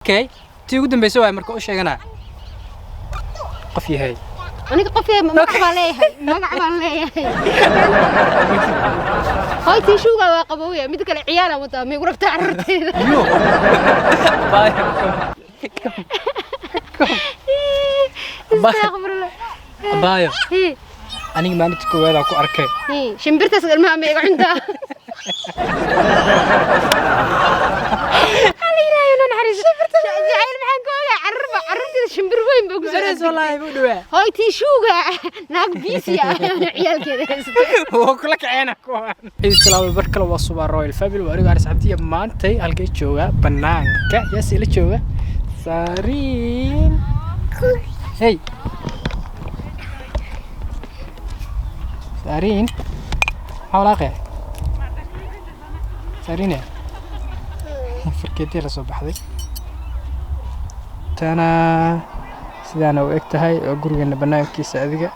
okay tii ugu dambeysay way marka u sheegana qof yahay aniga qof yahay magac baan leeyahay هاي تيشوغا وقبوية مثل كل عيالها وتامي وربط عرفتيها استغفر الله بايو أنا ما نتكو هذا أكو أركي شمبرت أسأل ما أمي عندها أنا رايح أنا نحرز شمبرت جايل معك عرفت الشمبر وين بقول والله بدوه هاي تيشوغا ناق بيسيا عيال كذا هو كلك عينك السلام بركة والصبار رويال فابل وأرجع رسالتي ما أنتي هالكي تشوغا بنانك يا سيل تشوغا سارين هاي سارين حاول أخي سارين فركتي لصبح ذي تانا سيدانا وإكتهاي وقرقنا بنانكيسا أذيقا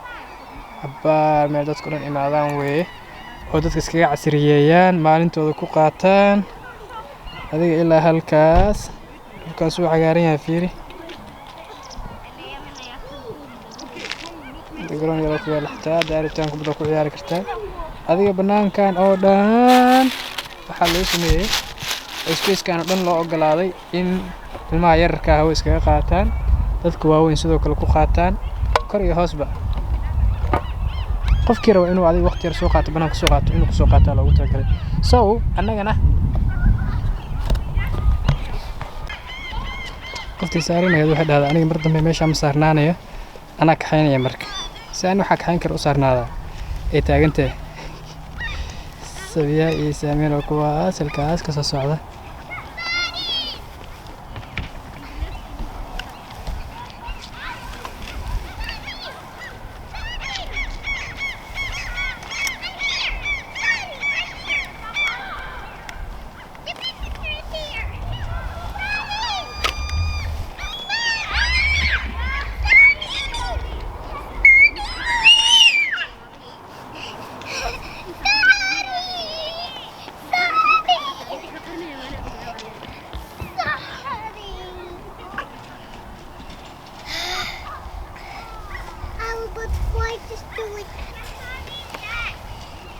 عبار meel dadku dhan imaadaan weeye oo dadka iskaga casriyeeyaan maalintooda ku qaataan adiga ilaa halkaas uu cagaaran yahay fiiri garoon yar oo ku yaal xitaa daaritaan kubadda ku ciyaari kartaa adiga banaankan oo dhan waxaa loo sameeyey spacekan oo dhan loo ogolaaday in ilmaha yararka ah way iskaga qaataan dadku waaweyn sidoo kale ku qaataan kor iyo hoosba qofkii raba inuu adiga waqti yar soo qaato banaanka soo qaato inuu ku soo qaato loogu talagalay so annagana qoftii saarinayd waxay dhahdaa aniga mar dambe meesha ma saarnaanayo anaa kaxaynaya marka si aan waxa kaxayn kara u saarnaada ay taagantay sabiya iyo saameen oo kuwaas halkaas ka soo socda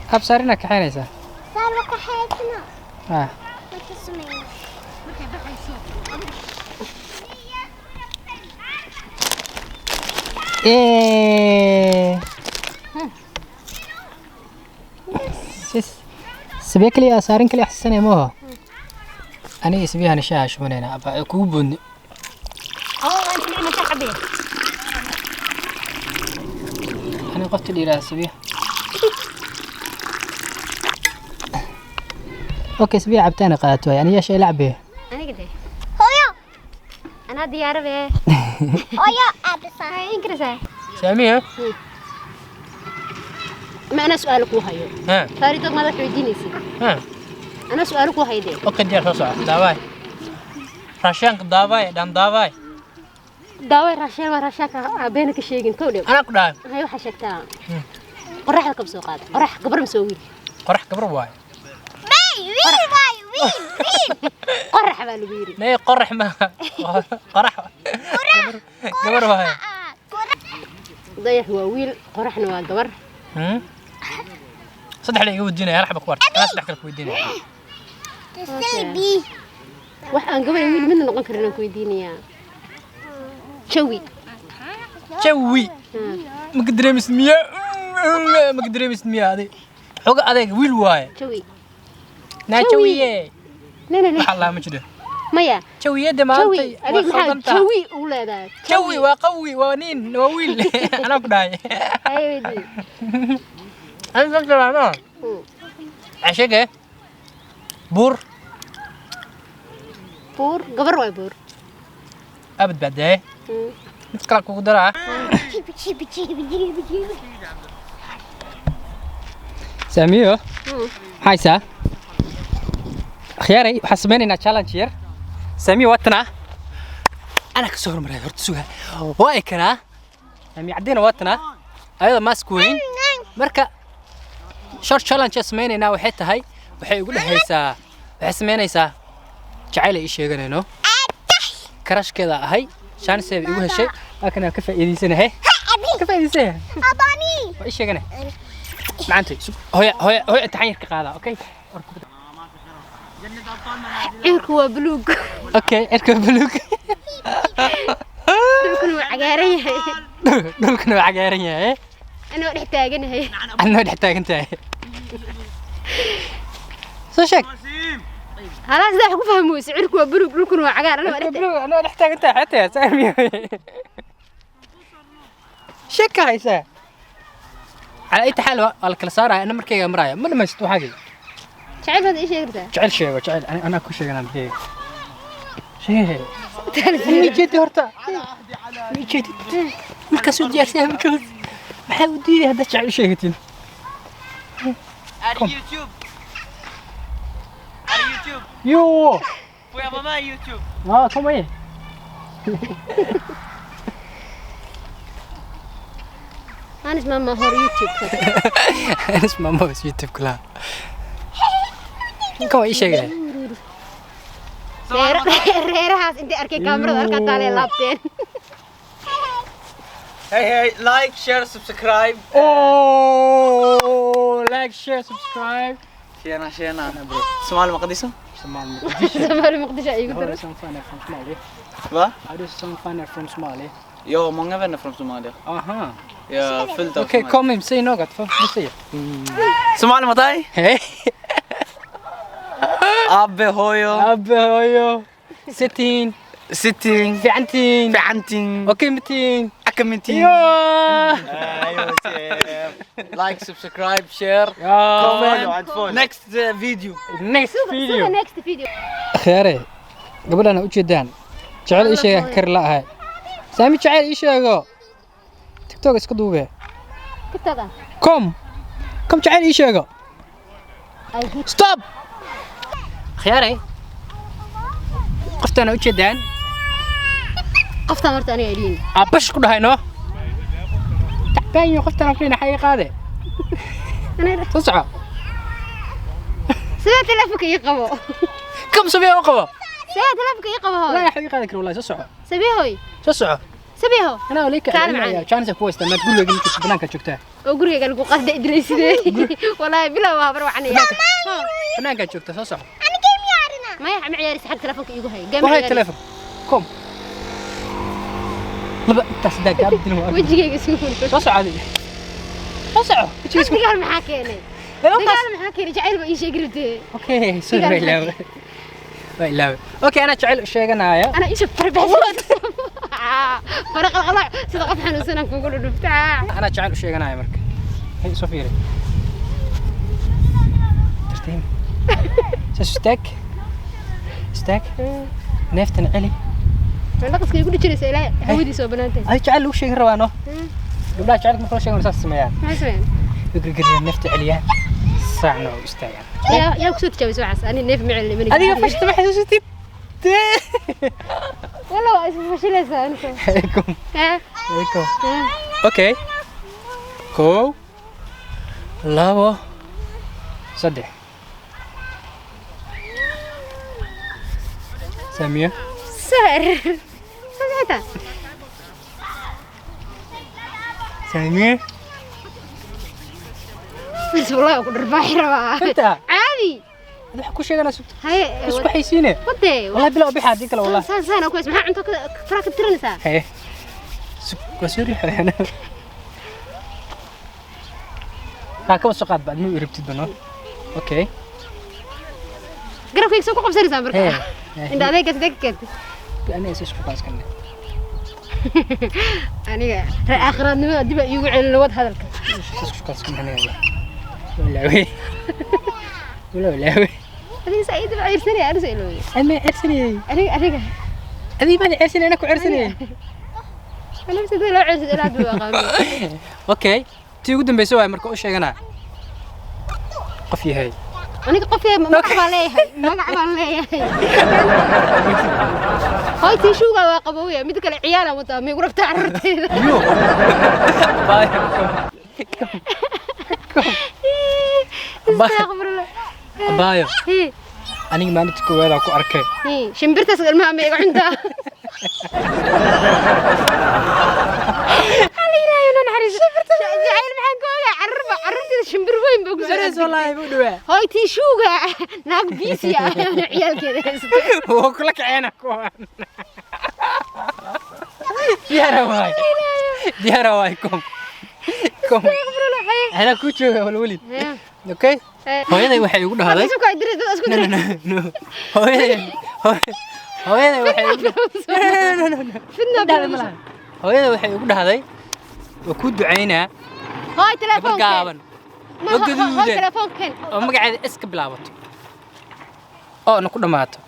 هب صارينا كحينيسا صار وكحيتنا ها وكسمين ايه سبيك لي صارين كلي احسن يا موها انا اسميها انا شاشه شمنينا ابا كوبن انت اللي متعبيه انا قلت لي لا سبيها اوكي سبيع عبتاني قالت يعني يا شيء لعبه انا كده هويا انا ديار به هويا ابصر انكرسه ساميه ما انا سؤالك وهايو ها فاريدك ما راح يدينيسي ها انا سؤالك وهايدي اوكي دير صح داواي راشانك داواي دام داواي داوي راشين وراشاك بينك شيء كودي انا كدا هاي waxa sheegtaa qoraxda ka soo qaad qorax gabar ma soo wiil قرح كبر واي وين qorax baa lagu yiri ليه قرح ما قرح كبر واي dayax waa wiil qoraxna waa gabar صدح لي ودينا هل حبك ورد انا صدح لك ودينا تسلبي wax aan gabar wiil midna noqon karin ku weydiinaya jawi جوي ما قدري مسميه ما قدري مسميه هذه حق هذا ويل واي jawi ناجويه لا لا لا الله ما جده maya جويه دمانتي jawi adiga maxaa jawi u leedahay جوي وقوي ونين وويل انا كداي aydi انا فكر انا عشقه بور buur gabar way buur ابد بعديه متكلك قدره ساميو هايسا خياري حسبيننا تشالنج ير سامي واتنا انا كسور مرة هرت سوها واي كنا سامي عدينا واتنا ايضا ماسكوين مركا شورت تشالنج اسميننا وحيت هاي waxay ugu dhaxaysaa waxay sameynaysaa jacayl ay sheeganayno karashkeeda ahay shaanseed igu heshay halkan ka faa'iideysanahay ka faa'iideysay أباني waa sheegana maanta hooyo taxayir ka qaada okay cirku waa buluug okay cirku buluug dhulkuna waa cagaaran yahay dhulkuna waa cagaaran yahay anoo dhex taaganahay anoo dhex taagan tahay soo sheeg خلاص ده حكوا فهموا سعرك وبروك بروكن وعقار أنا نحتاج أنت حتى سامي شك هايسا على أي حال الكلاسارة أنا مركي مرايا من ما يستوى حاجة تعرف هذا إيش يقدر تعال شيء تعال أنا كل شيء أنا بهيك شيء مي جدي هرتا مي جدي مركز ودي أسيها مركز بحاول دي هذا تعال شيء قتين Are YouTube? Are YouTube? يو Foi a mamãe YouTube. كم إيه أنا اسمه ما هو يوتيوب أنا اسمه ما بس يوتيوب كلها كم إيش شيء reerahaas inta arkay kaamirada halka taale laabteen Hey, like, share, subscribe. Oh, like, share, subscribe. Tjena. Somali Mogadishu? Somali Mogadishu igu I do daro some fun from Somalia. Va? I do some fun from Somalia. Jag har många vänner från Somalia. Aha. Jag är fullt av Okej, Somalia. kom in, säg något. Vad säger Somali mot dig? Hej. Abbe hoyo. Abbe hoyo. Sittin. Sitting. Fiantin. Fianting. Okej, metin. Akamiting. Ja. Like, subscribe, share. Ja. Comment. Next video. Next video. next video خياري قبل أنا أجدان جعل إيش كر لا هاي سامي جعل إيش يا تيك توك اسكدوبه كتابة كم جعل إيش يا ستوب خياري قفت أنا أجدان قفت مرت أنا يدين أبش كده هاي نو تعبان قفت أنا فينا حقيقة هذا أنا تصعب سمعت لفك يقبو كم سبيه وقبه سمعت لفك يقبو لا هاي يا حقيقة ذكر والله تصعب سبيهوي تصعب سبيهو أنا وليك كان معي. كان كويس لما تقول له قلت بنانك شفتها وقولي قال لكم قصد إدريس والله بلا ما بروح عني بنانك شفتها تصعب أنا جاي ميارنا ما يحمي عياري حق تلفك يقول هاي وهاي التليفون كم لبا تصدق قاعد تنو وجهك يسوون تصعب تصعب دقال محاكيني دقال محاكيني جعل بأي شيء قربته اوكي سوري لا اوكي انا جعل شيء قنايا أنا إيش فرق فرق الغلاء صدق حنو سنة نقول نفتح انا جعل شيء قنايا مرك هي صفيري ترتيم ستاك نفتن علي نقص كي يقول جري سيلا هودي سو بنانتي هاي جعل وش يقروانو قبل جعلك مخلص شيء ورساس سميان ما سمعين يقرر نفت عليا ساعنا واستايا يا كسوت جوي سوعس أنا نيف معلم من هذه فشت ما حسيتي والله اسمه فشل سان عليكم ها عليكم اوكي كو لابو صدق سامية سر سمعتها سامية بس والله أقول رباحي رباح انت عادي هذا حكوا شيء انا سبت هاي اصبح يسينه ودي والله بلا ابي حاديك والله سان أو كويس ما عندك فراك بترنسا هي كسوري انا هاكو سقط بعد مو يربت بنو اوكي قرب فيك سوق قبصر سان بركة عند هذيك تذكرت انا اساس فاس كنا أنا آخر النوع دي بقى يقول الواد هذا الك اساس فاس كنا هنا ولا هذه سعيد بقى يرسلني أنا سألوه اما ارسلي أنا هذه ما ارسلي انا كعرسلي أنا بس ده لا عرس لا دوا قام اوكي تي قدام بيسوي مركو ايش شيغنا قفي هاي أنا قفي ما عليه ما عليه هاي تشوقة وقبوية مثل العيال متى يقولك تعرف يو باي استغفر الله بايو إيه aniga maalinta koowaad aan ku arkay shimbirtaas ilmaha ma iga cuntaa hali ilaahay inaan xariis jacayl maxaan ka ogaa carruurtida shimbir weyn baa ku soo Wareys wallahi buu dhawaa hooy tiishuuga naag biisiya ciyaalkeeda haysta oo kula kaceena kuwan diyaara waay kom ana ku jooga walwalid okay hooyaday waxay ugu dhahday hooyaday waxay ugu dhahday waa ku ducaynaa hooy telefoon gaaban oo gaduudan oo magaceeda iska bilaabato oo na ku dhamaato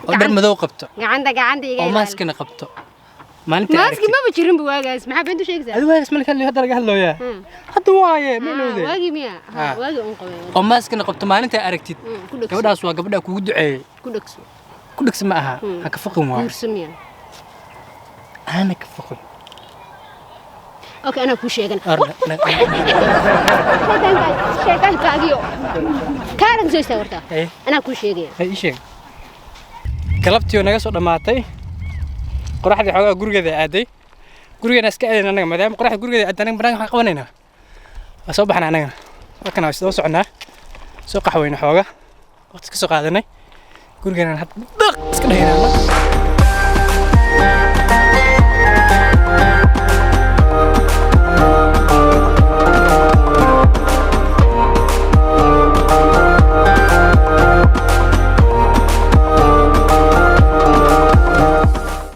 oo dhar madow qabto gacanta iga oo maaskana qabto maalinta maaski ma jirin buwaagaas maxaa been u sheegaysaa adigu waa isma kale hadda laga hadlooyaa hadda waaye meelowde waagi miya waagi on qabay oo maaskana qabto maalinta aragtid gabadhaas waa gabadha kugu duceeyay ku dhagso ma aha ha ka faqin waa kursamiya ana ka faqin okay ana ku sheegan sheegan kaagiyo kaaran soo istaagta ana ku sheegaya ay sheeg galabtii naga soo dhamaatay qoraxdii xogaa gurigeeda aaday gurigeena iska aadayna anaga maadaama qoraxda gurigeeda aadan banaan waxaan qabanaynaa waa soo baxnaa anagana halkan waa soo soconaa soo qaxweyna xooga waqti ka soo qaadanay gurigeena had iska dhahaynaa